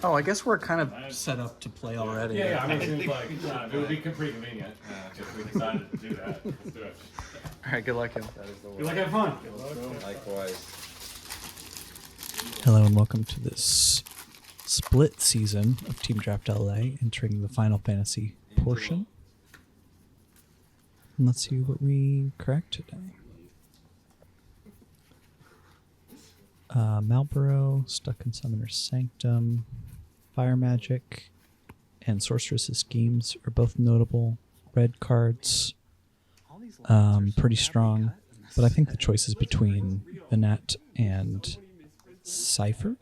Oh, I guess we're kind of set up to play already. Yeah, I mean, it seems like it would be pretty convenient if we decided to do that. Let's do it. All right, good luck, y'all. Good luck, have fun. Likewise. Hello and welcome to this split season of Team Draft LA, entering the Final Fantasy portion. And let's see what we cracked today. Malboro, Stuck in Summoner's Sanctum, Fire Magic, and Sorceress's Schemes are both notable red cards. Pretty strong, but I think the choice is between Vinette and Cypher.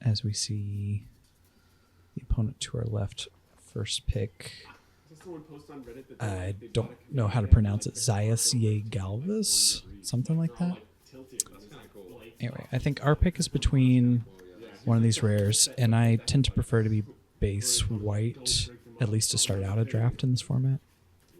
As we see the opponent to our left, first pick. I don't know how to pronounce it. Zayas Ye Galvis? Something like that. Anyway, I think our pick is between one of these rares, and I tend to prefer to be base white, at least to start out a draft in this format.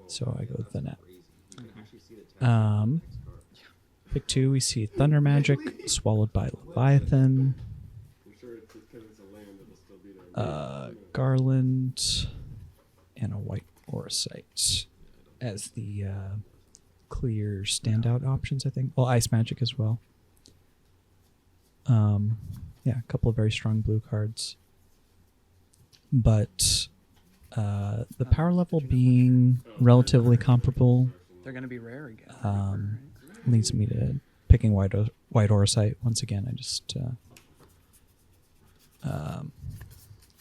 So I go with Vinette. Pick 2, we see Thunder Magic, swallowed by Leviathan. Garland, and a white Oracite as the clear standout options, I think. Well, Ice Magic as well. Yeah, a couple of very strong blue cards. But the power level being relatively comparable, they're going to be rare again. Leads me to picking white Oracite once again. I just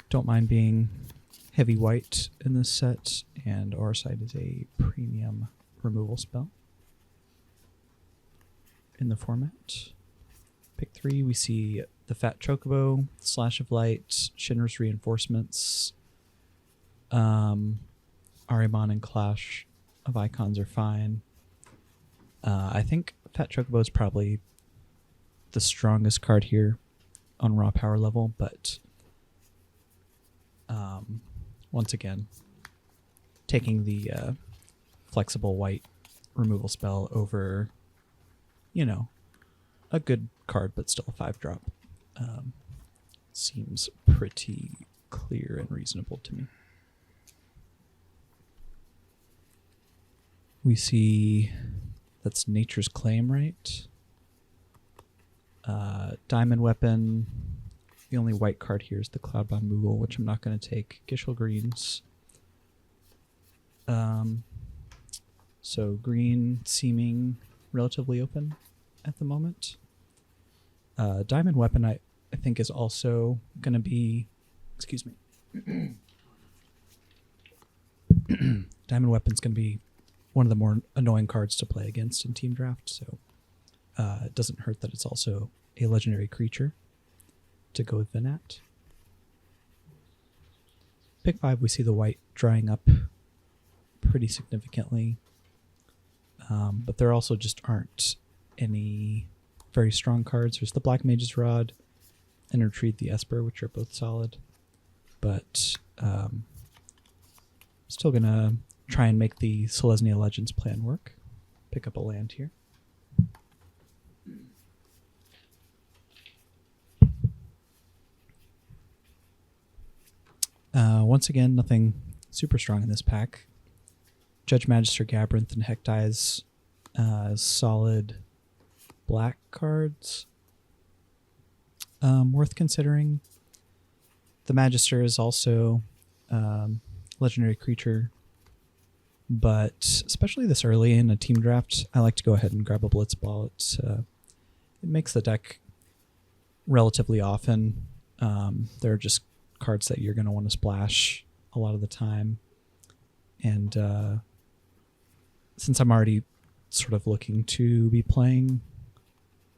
don't mind being heavy white in this set, and Oracite is a premium removal spell in the format. Pick 3, we see the Fat Chocobo, Slash of Light, Shinra's Reinforcements, Arimon and Clash of Icons are fine. I think Fat Chocobo is probably the strongest card here on raw power level, but once again, taking the flexible white removal spell over, a good card, but still a 5-drop, seems pretty clear and reasonable to me. We see that's Nature's Claim, right? Diamond Weapon. The only white card here is the Cloudbound Moogle, which I'm not going to take. Gishel Greens. So green seeming relatively open at the moment. Diamond Weapon, I think, is also going to be... Excuse me. Diamond Weapon's going to be one of the more annoying cards to play against in Team Draft, so it doesn't hurt that it's also a legendary creature to go with Vinette. Pick 5, we see the white drying up pretty significantly, but there also just aren't any very strong cards. There's the Black Mage's Rod and Retreat the Esper, which are both solid, but still gonna try and make the Selesnya Legends plan work. Pick up a land here. Once again, nothing super strong in this pack. Judge Magister Gabrynth and Hectize, solid black cards. Worth considering. The Magister is also legendary creature, but especially this early in a team draft, I like to go ahead and grab a Blitzball. It makes the deck relatively often. There are just cards that you're going to want to splash a lot of the time, and since I'm already sort of looking to be playing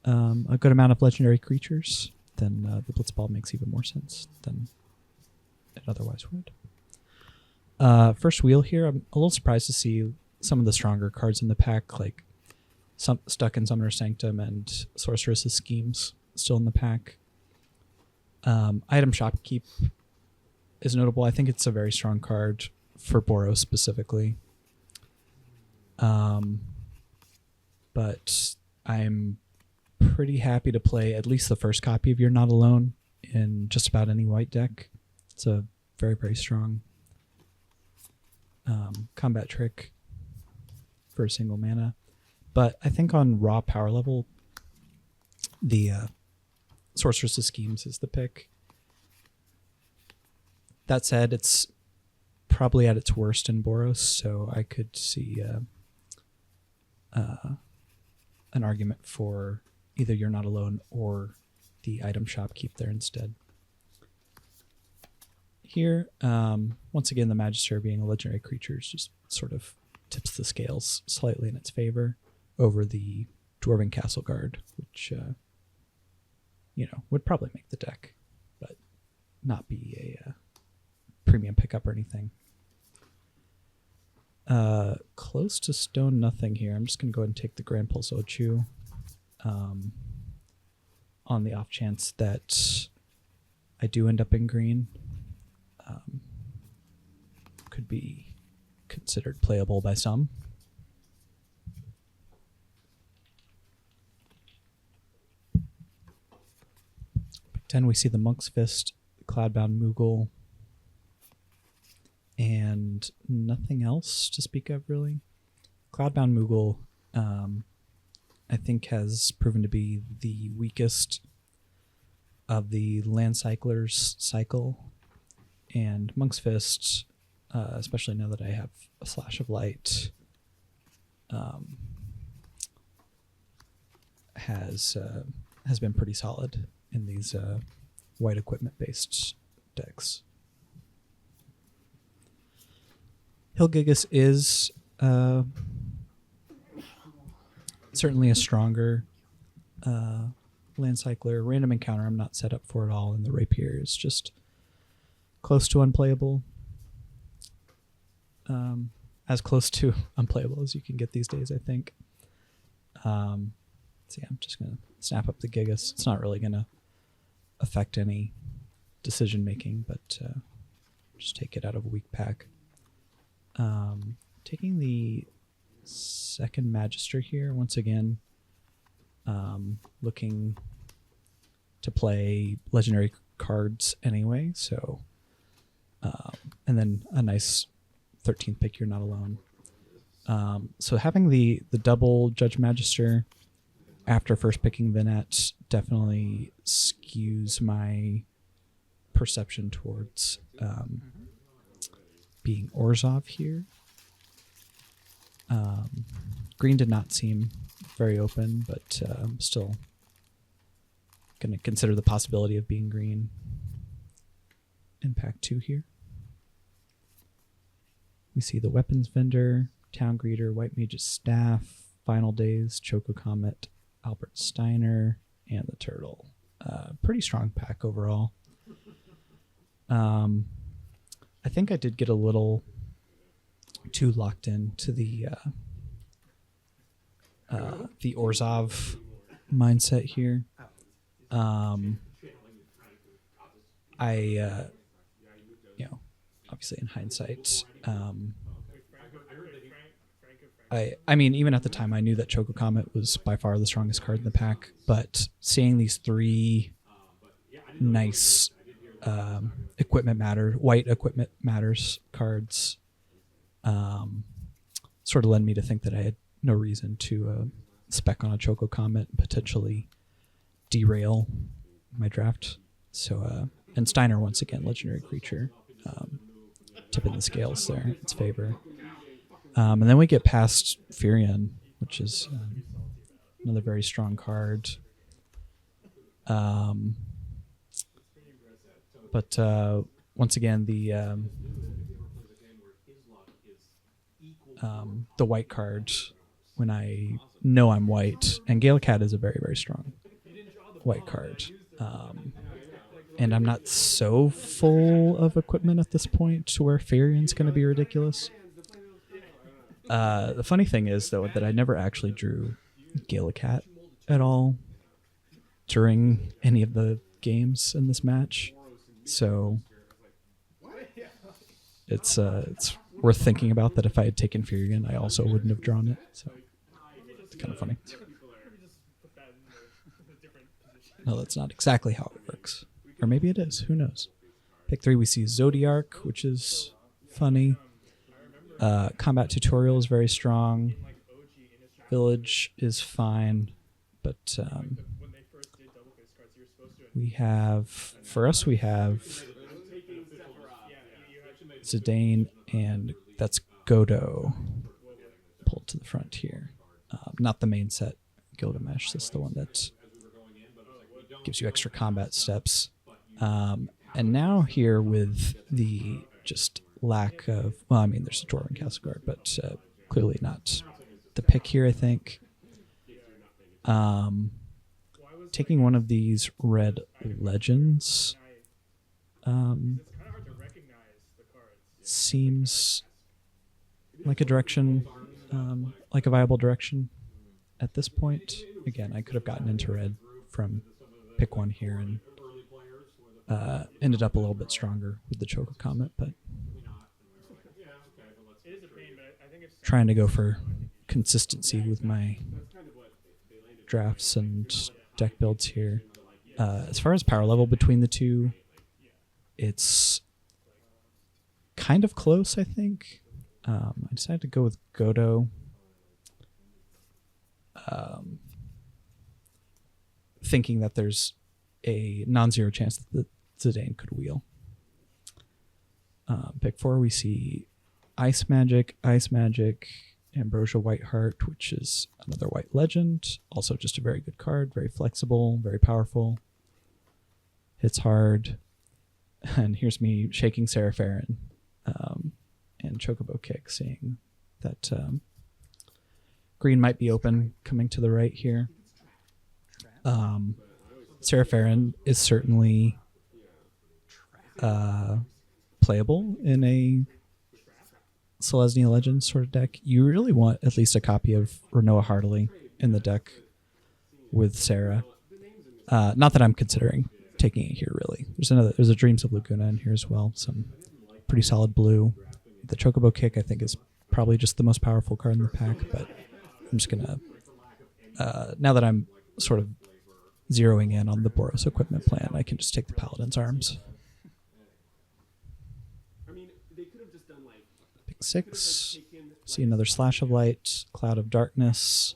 a good amount of legendary creatures, then the Blitzball makes even more sense than it otherwise would. First wheel here, I'm a little surprised to see some of the stronger cards in the pack, like Stuck in Summoner's Sanctum and Sorceress's Schemes still in the pack. Item Shopkeep is notable. I think it's a very strong card for Boros specifically. But I'm pretty happy to play at least the first copy of You're Not Alone in just about any white deck. It's a very, very strong combat trick for a single mana. But I think on raw power level, the Sorceress of Schemes is the pick. That said, it's probably at its worst in Boros, so I could see an argument for either You're Not Alone or the item shop keep there instead. Here, once again, the Magister being a legendary creature just sort of tips the scales slightly in its favor over the Dwarven Castle Guard, which would probably make the deck, but not be a premium pickup or anything. Close to stone nothing here. I'm just going to go ahead and take the Grand Pulse Ochu on the off chance that I do end up in green. Could be considered playable by some. Pick 10, we see the Monk's Fist, the Cloudbound Moogle, and nothing else to speak of, really. Cloudbound Moogle, I think, has proven to be the weakest of the Land Cyclers cycle. And Monk's Fist, especially now that I have a Slash of Light, has been pretty solid in these white equipment-based decks. Hilgigas is certainly a stronger Land Cycler. Random Encounter I'm not set up for at all, and the Rapier is just close to unplayable. As close to unplayable as you can get these days, I think. So yeah, I'm just going to snap up the Gigas. It's not really going to affect any decision making, but just take it out of a weak pack. Taking the second Magister here, once again, looking to play legendary cards anyway, so and then a nice 13th pick, You're Not Alone. So having the double Judge Magister after first picking Vinat definitely skews my perception towards being Orzhov here. Green did not seem very open, but I'm still going to consider the possibility of being green in pack 2 here. We see the Weapons Vendor, Town Greeter, White Mage's Staff, Final Days, Choco Comet, Albert Steiner, and the Turtle. Pretty strong pack overall. I think I did get a little too locked into the Orzhov mindset here. Obviously in hindsight, I mean, even at the time, I knew that Choco Comet was by far the strongest card in the pack, but seeing these three nice white equipment matters cards sort of led me to think that I had no reason to spec on a Choco Comet and potentially derail my draft. So, and Steiner, once again, legendary creature, tipping the scales there in its favor. And then we get past Firion, which is another very strong card. But once again, the white card, when I know I'm white, and Galecat is a very, very strong white card. And I'm not so full of equipment at this point to where Firion's going to be ridiculous. The funny thing is, though, that I never actually drew Galecat at all during any of the games in this match. So it's worth thinking about that if I had taken Firion, I also wouldn't have drawn it. So it's kind of funny. No, that's not exactly how it works. Or maybe it is. Who knows? Pick 3, we see Zodiarch, which is funny. Combat tutorial is very strong. Village is fine. But we have Zidane, and that's Godo pulled to the front here. Not the main set, Gilgamesh. That's the one that gives you extra combat steps. And now here with the just lack of, well, I mean, there's a Dwarven Castle Guard, but clearly not the pick here, I think. Taking one of these red legends seems like a direction, like a viable direction at this point. Again, I could have gotten into red from pick 1 here and ended up a little bit stronger with the Choco Comet, but trying to go for consistency with my drafts and deck builds here. As far as power level between the two, it's kind of close, I think. I decided to go with Godo. Thinking that there's a non-zero chance that Zidane could wheel. Pick 4, we see Ice Magic, Ambrosia Whiteheart, which is another white legend. Also just a very good card, very flexible, very powerful. Hits hard. And here's me shaking Serapharen and Chocobo Kick, seeing that green might be open coming to the right here. Serapharen is certainly playable in a Selesnya Legends sort of deck. You really want at least a copy of Renoa Heartily in the deck with Sarah. Not that I'm considering taking it here, really. There's a Dreams of Laguna in here as well. Some pretty solid blue. The Chocobo Kick, I think, is probably just the most powerful card in the pack, but I'm just gonna now that I'm sort of zeroing in on the Boros equipment plan, I can just take the Paladin's Arms. Pick 6. See another Slash of Light, Cloud of Darkness,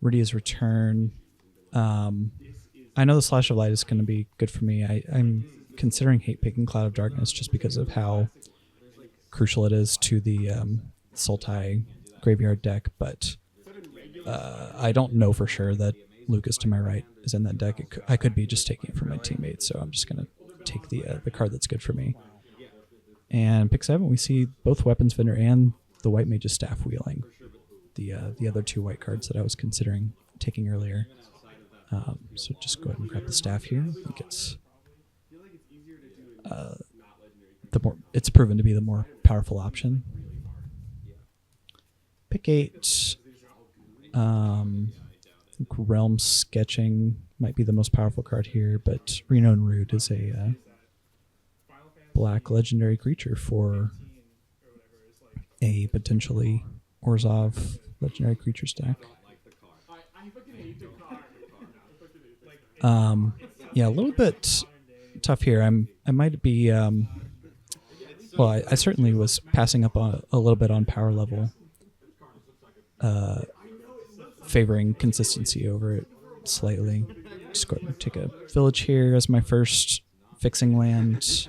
Rydia's Return. I know the Slash of Light is going to be good for me. I'm considering hate picking Cloud of Darkness just because of how crucial it is to the Sultai graveyard deck, but I don't know for sure that Lucas to my right is in that deck. I could be just taking it from my teammates, so I'm just going to take the card that's good for me. And pick 7, we see both Weapons Vendor and the White Mage's Staff wheeling. The other 2 white cards that I was considering taking earlier. So just go ahead and grab the Staff here. I think it's it's proven to be the more powerful option. Pick 8. I think Realm Sketching might be the most powerful card here, but Reno and Rude is a black legendary creature for a potentially Orzhov legendary creature stack. Yeah, a little bit tough here. I might be well, I certainly was passing up a little bit on power level, favoring consistency over it slightly. Just go ahead and take a village here as my first fixing land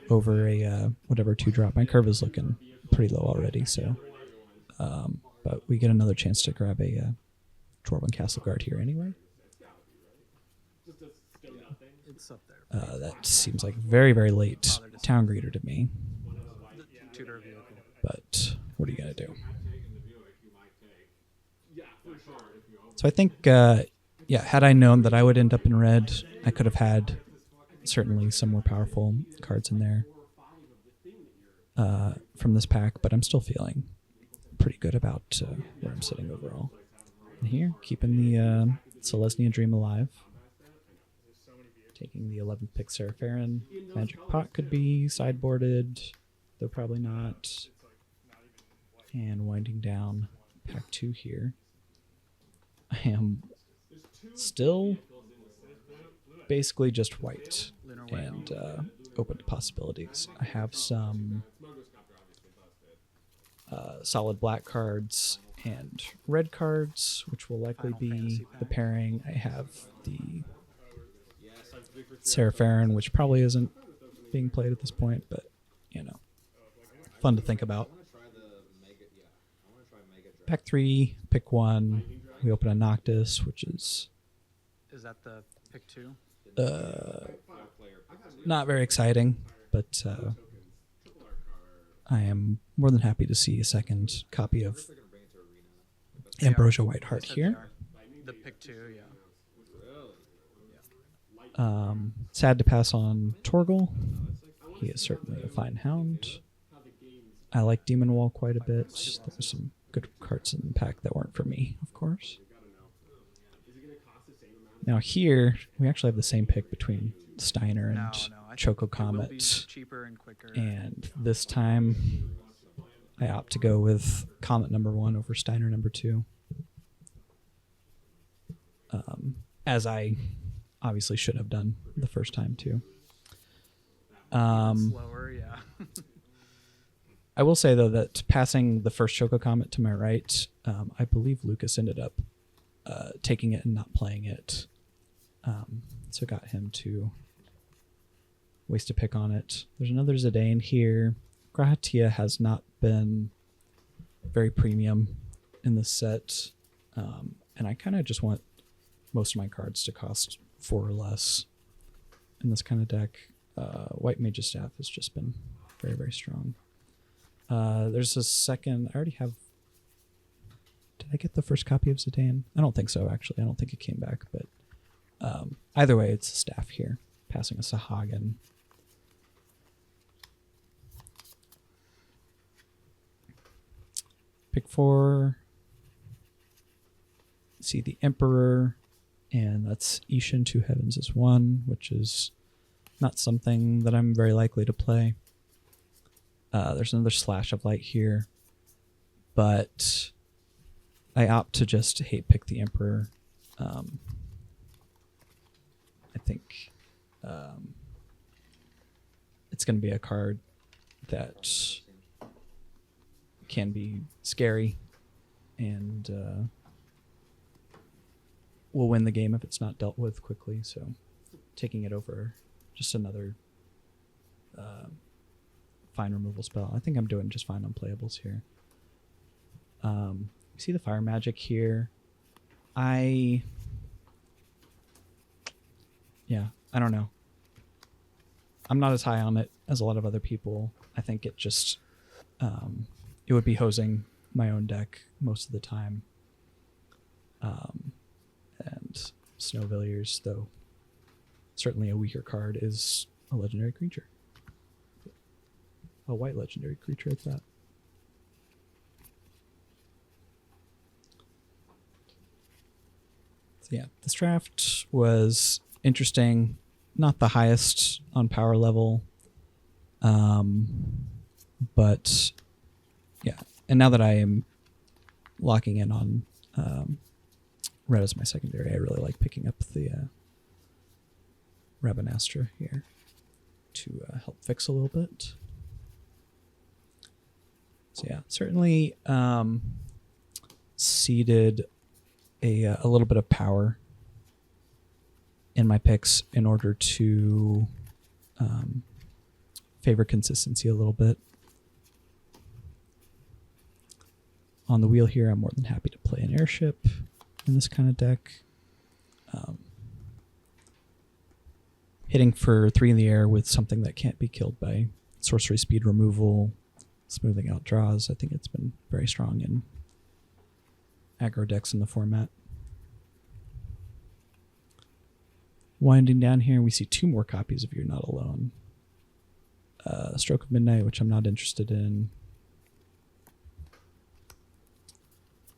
over a whatever 2-drop. My curve is looking pretty low already, so but we get another chance to grab a Dwarven Castle Guard here anyway. That seems like very, very late town greeter to me. But what are you going to do? So I think, yeah, had I known that I would end up in red, I could have had certainly some more powerful cards in there from this pack, but I'm still feeling pretty good about where I'm sitting overall. And here, keeping the Selesnya Dream alive. Taking the 11th pick Serapharen. Magic Pot could be sideboarded, though probably not. And winding down pack 2 here. I am still basically just white Lunar Whale. and open to possibilities. I have some solid black cards and red cards, which will likely Final be Fantasy the pack. pairing. I have the Serapharin, which probably isn't being played at this point, but you know, fun to think about. Pack 3, pick 1. We open a Noctis, which is Is that the pick 2? not very exciting, but I am more than happy to see a second copy of They Ambrosia are. Whiteheart Said they here. are. The pick 2, yeah. Sad to pass on Torgal. He is certainly a fine hound. I like Demon Wall quite a bit. There were some good cards in the pack that weren't for me, of course. Now here, we actually have the same pick between Steiner and No, I think Choco it will Comet. be cheaper and quicker. And this time, I opt to go with Comet number 1 over Steiner number 2. As I obviously should have done the first time too. Slower, yeah. I will say though that passing the first Choco Comet to my right, I believe Lucas ended up taking it and not playing it. So got him to waste a pick on it. There's another Zidane here. Grahatia has not been very premium in this set. And I kind of just want most of my cards to cost 4 or less in this kind of deck. White Mage's Staff has just been very, very strong. There's a second. I already have. Did I get the first copy of Zidane? I don't think so, actually. I don't think it came back. But either way, it's a staff here. Passing a Sahagin. Pick 4. See the Emperor. And that's Ishin Two Heavens is 1, which is not something that I'm very likely to play. There's another Slash of Light here, but I opt to just hate pick the Emperor. I think it's going to be a card that can be scary and will win the game if it's not dealt with quickly. So taking it over just another fine removal spell. I think I'm doing just fine on playables here. You see the fire magic here. I don't know. I'm not as high on it as a lot of other people. I think it just it would be hosing my own deck most of the time. And Snowvilliers, though certainly a weaker card, is a legendary creature. A white legendary creature at that. So yeah, this draft was interesting. Not the highest on power level. But yeah, and now that I am locking in on red as my secondary, I really like picking up the Rabanastra here to help fix a little bit. So yeah, certainly seeded a little bit of power in my picks in order to favor consistency a little bit. On the wheel here, I'm more than happy to play an airship in this kind of deck. Hitting for 3 in the air with something that can't be killed by sorcery speed removal, smoothing out draws. I think it's been very strong in aggro decks in the format. Winding down here, we see 2 more copies of You're Not Alone. Stroke of Midnight, which I'm not interested in.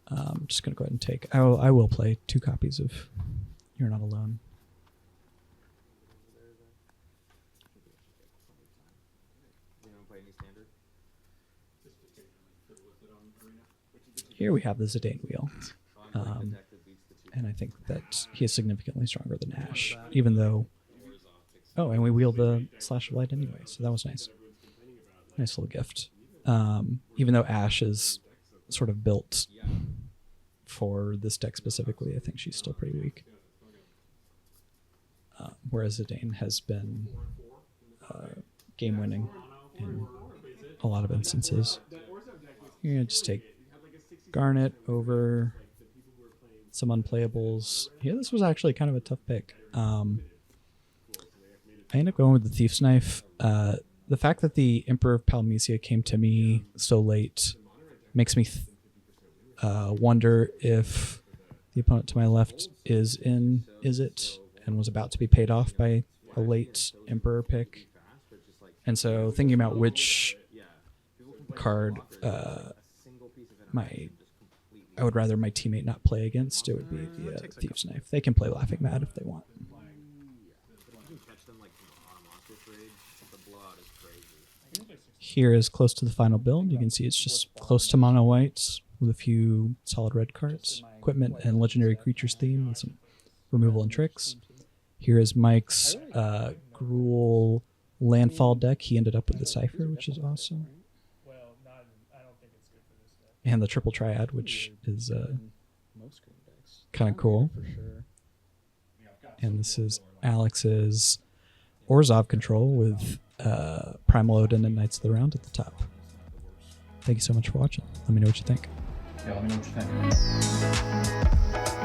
I'm just going to go ahead and take... I will play 2 copies of You're Not Alone. Here we have the Zidane wheel. And I think that he is significantly stronger than Ash, even though Oh, and we wheeled the Slash of Light anyway, so that was nice. Nice little gift. Even though Ash is sort of built for this deck specifically, I think she's still pretty weak. Whereas Zidane has been game-winning in a lot of instances. You're going to just take Garnet over some unplayables. Yeah, this was actually kind of a tough pick. I ended up going with the Thief's Knife. The fact that the Emperor of Palmesia came to me so late makes me wonder if the opponent to my left is it and was about to be paid off by a late Emperor pick. And so thinking about which card I would rather my teammate not play against, it would be the Thief's Knife. They can play Laughing Mad if they want. Here is close to the final build. You can see it's just close to mono whites with a few solid red cards, equipment and legendary creatures theme with some removal and tricks. Here is Mike's Gruul landfall deck. He ended up with the Cypher, which is awesome. And the Triple Triad, which is kind of cool. And this is Alex's Orzhov control with Primal Odin and Knights of the Round at the top. Thank you so much for watching. Let me know what you think. Yeah, let me know what you think.